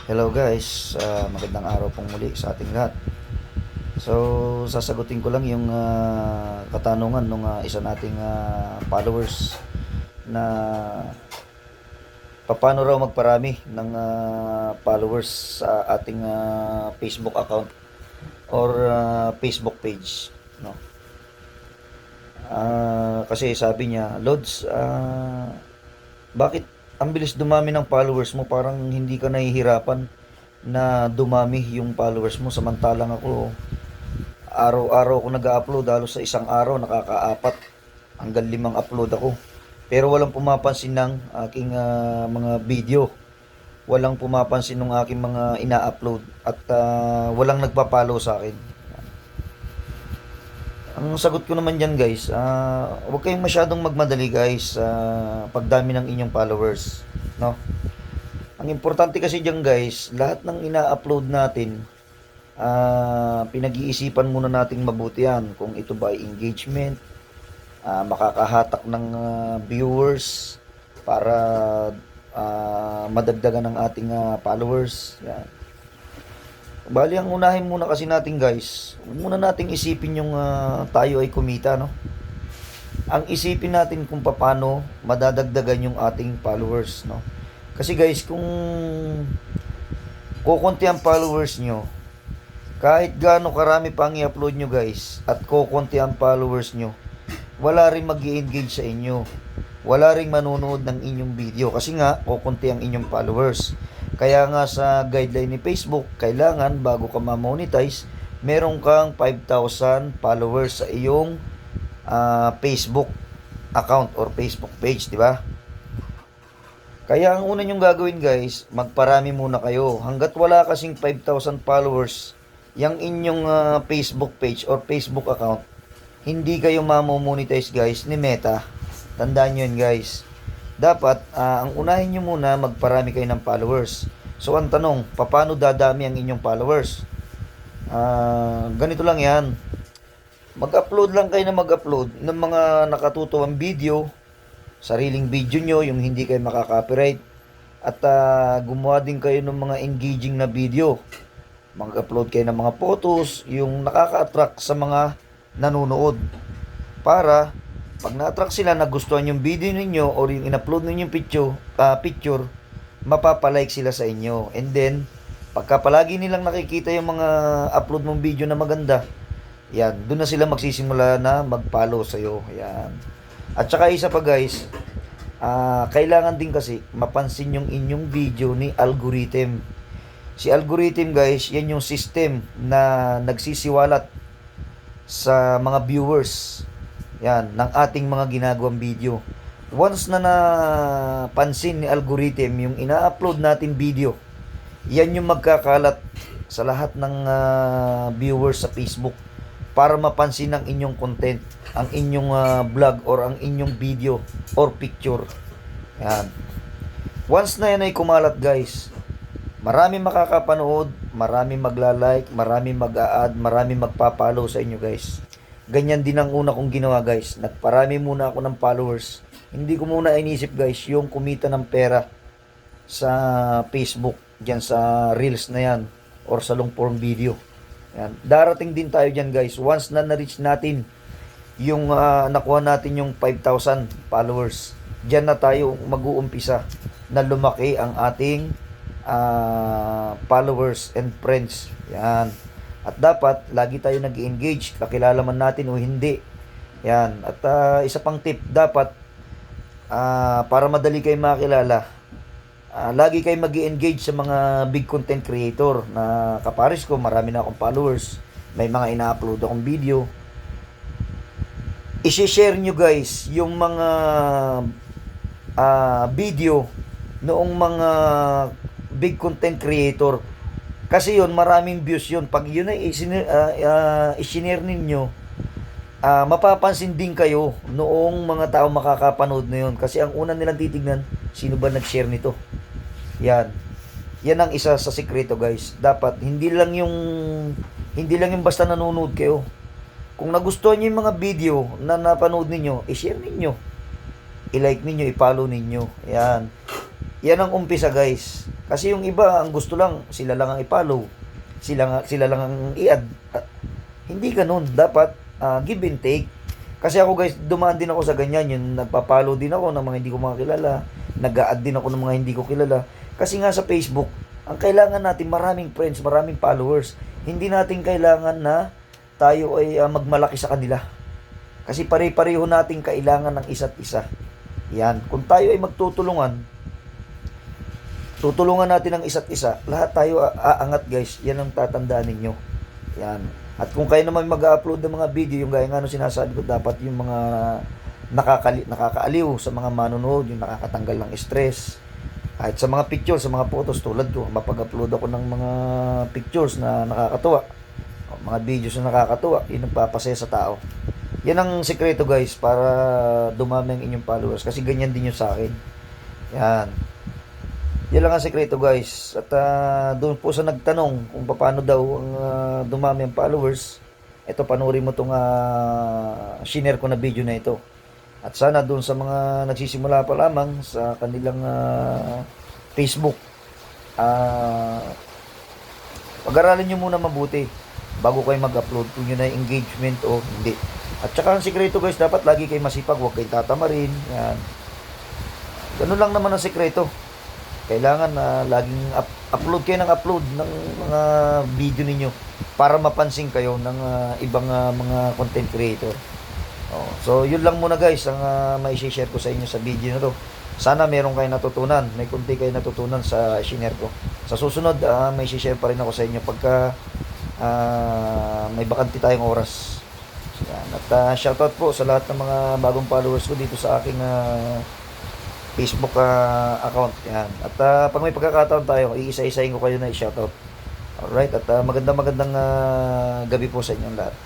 Hello guys, magandang araw pong muli sa ating lahat. So, sasagutin ko lang yung katanungan ng isa nating followers na paano raw magparami ng followers sa ating Facebook account or Facebook page, no? Kasi sabi niya, Lods, bakit ang bilis dumami ng followers mo? Parang hindi ka nahihirapan na dumami yung followers mo, samantalang ako araw-araw ako nag-upload, halos sa isang araw nakakaapat hanggang 5 upload ako, pero walang pumapansin ng aking mga video, walang pumapansin ng aking mga ina-upload, at walang nagpa-follow sa akin. Ang sagot ko naman dyan guys, huwag kayong masyadong magmadali guys sa pagdami ng inyong followers, no? Ang importante kasi dyan guys, lahat ng ina-upload natin, pinag-iisipan muna nating mabuti yan. Kung ito ba ay engagement, makakahatak ng viewers para madagdagan ng ating followers. Yan. Bali, ang unahin muna kasi natin guys, huwag muna nating isipin yung tayo ay kumita, no? Ang isipin natin kung paano madadagdagan yung ating followers, no? Kasi guys, kung kukunti ang followers nyo, kahit gaano karami pang i-upload nyo guys, at kukunti ang followers nyo, wala rin mag-i-engage sa inyo. Wala rin manonood ng inyong video kasi nga kukunti ang inyong followers. Kaya nga sa guideline ni Facebook, kailangan bago ka ma-monetize, meron kang 5,000 followers sa iyong Facebook account or Facebook page, di ba? Kaya ang una nyong gagawin guys, magparami muna kayo. Hanggat wala kasing 5,000 followers, yung inyong Facebook page or Facebook account, hindi kayo mamomonetize guys ni Meta. Tandaan nyo yun guys. Dapat, ang unahin nyo muna, magparami kayo ng followers. So, ang tanong, paano dadami ang inyong followers? Ganito lang yan. Mag-upload lang kayo na mag-upload ng mga nakatutuwang video, sariling video nyo, yung hindi kayo makaka-copyright. At gumawa din kayo ng mga engaging na video. Mag-upload kayo ng mga photos, yung nakaka-attract sa mga nanonood. Para pag na-attract sila, nagustuhan yung video ninyo or yung in-upload ninyo picture, mapapalike sila sa inyo. And then, pagka palagi nilang nakikita yung mga upload mong video na maganda, yan, doon na sila magsisimula na mag-follow sa'yo. Yan. At saka isa pa guys, kailangan din kasi mapansin yung inyong video ni algorithm. Si algorithm guys, yan yung system na nagsisiwalat sa mga viewers, yan, ng ating mga ginagawang video. Once na napansin ni algorithm yung ina-upload natin video, yan yung magkakalat sa lahat ng viewers sa Facebook para mapansin ang inyong content, ang inyong vlog or ang inyong video or picture. Yan. Once na yan ay kumalat guys, marami makakapanood, marami magla-like, marami mag-a-add, marami magpa-follow sa inyo guys. Ganyan din ang una kong ginawa guys. Nagparami muna ako ng followers. Hindi ko muna inisip guys yung kumita ng pera sa Facebook, dyan sa Reels na yan or sa long form video. Yan. Darating din tayo dyan guys. Once na na-reach natin yung nakuha natin yung 5,000 followers, dyan na tayo mag-uumpisa na lumaki ang ating followers and friends. Yan. At dapat lagi tayo nag-engage, kakilala man natin o hindi. Yan. At isa pang tip, dapat para madali kayo makilala, lagi kayo mag-engage sa mga big content creator na kapares ko, marami na akong followers, may mga ina-upload akong video. I-share nyo guys yung mga video noong mga big content creator. Kasi yun, maraming views yun. Pag yun ay i-share ninyo, mapapansin din kayo noong mga tao makakapanood na yun. Kasi ang una nilang titignan, sino ba nag-share nito? Yan. Yan ang isa sa sikreto guys. Dapat, hindi lang yung basta nanonood kayo. Kung nagustuhan nyo yung mga video na napanood ninyo, i-share ninyo. I-like ninyo, i-follow ninyo. Yan. Yan ang umpisa guys. Kasi yung iba, ang gusto lang, sila lang ang i-follow. Sila lang ang i-add. Hindi ganun. Dapat give and take. Kasi ako guys, dumaan din ako sa ganyan. Yung nagpa-follow din ako ng mga hindi ko mga kilala. Nag-a-add din ako ng mga hindi ko kilala. Kasi nga sa Facebook, ang kailangan natin maraming friends, maraming followers. Hindi natin kailangan na tayo ay magmalaki sa kanila. Kasi pare-pareho natin kailangan ng isa't isa. Yan. Kung tayo ay magtutulungan, tutulungan natin ang isa't isa, lahat tayo aangat guys. Yan ang tatandaan ninyo. Yan. At kung kayo naman mag-upload ng mga video, yung gaya nga nung sinasabi ko, dapat yung mga nakakaaliw sa mga manonood, yung nakakatanggal ng stress. Kahit sa mga pictures, sa mga photos, tulad ko, mapag-upload ako ng mga pictures na nakakatuwa, mga videos na nakakatuwa, yun nagpapasaya sa tao. Yan ang sekreto guys, para dumami ang inyong followers. Kasi ganyan din yun sa akin. Yan. Yan lang ang sekreto guys. At doon po sa nagtanong kung paano daw ang dumami ang followers, ito panoorin mo itong shinare ko na video na ito. At sana doon sa mga nagsisimula pa lamang sa kanilang Facebook, pag-aralin nyo muna mabuti bago kayo mag-upload kung yun ay engagement o hindi. At saka ang sekreto guys, dapat lagi kayo masipag, huwag kayo tatamarin. Yan. Ganun lang naman ang sekreto. Kailangan na laging upload kayo ng upload ng mga video ninyo para mapansin kayo ng ibang mga content creator. So yun lang muna guys ang may share ko sa inyo sa video na to. Sana meron kayo natutunan, may kunti kayo natutunan sa share ko. Sa susunod may share pa rin ako sa inyo pagka may bakanti tayong oras. Yan. At shoutout po sa lahat ng mga bagong followers ko dito sa aking Facebook account. Yan. At pag may pagkakataon tayo, iisa-isahin ko kayo na i-shoutout. Alright, at magandang gabi po sa inyong lahat.